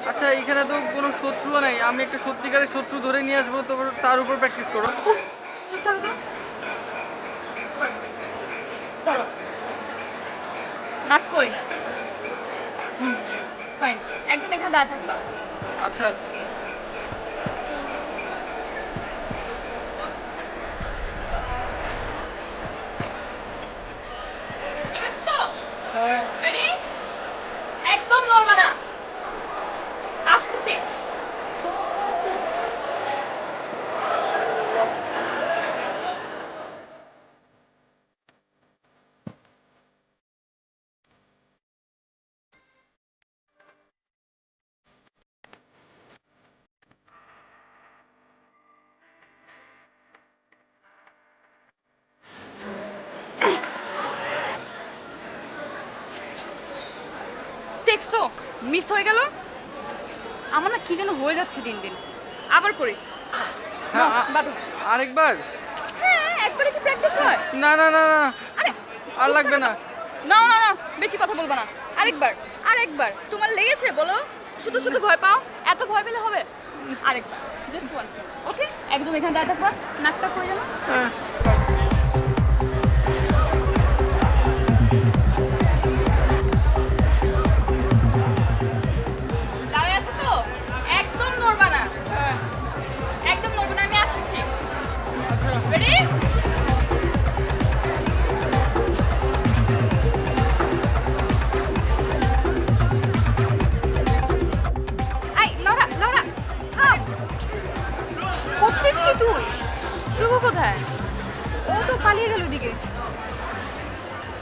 আচ্ছা এখানে তো কোনো শত্রুও নাই, আমি একটা সত্যিকারের শত্রু ধরে নিয়ে আসবো, তো তার উপর প্র্যাকটিস করো। নাক কই? ফাইন, একদম এখানে দাঁড়া থাকবা। আচ্ছা ঠিক আছে তো? রেডি? একদম নড়বা না। আসতেছি। টেক্সটও মিস হয়ে গেল। আমার না কি যেন হয়ে যাচ্ছে দিন দিন। আবার করি। হ্যাঁ, বাদু। আরেকবার। হ্যাঁ, একবারে কি প্র্যাকটিস হয়? না না না না, আরে আর লাগবে না। না না না, বেশি কথা বলবা না। আরেকবার, আরেকবার। তোমার লেগেছে বলো? শুধু শুধু ভয় পাও? এত ভয় পেলে হবে? আরেকবার, জাস্ট ওয়ান। ওকে, একদম এখানে দাঁড়া থাকবা। নাকটা কই যেন? হ্যাঁ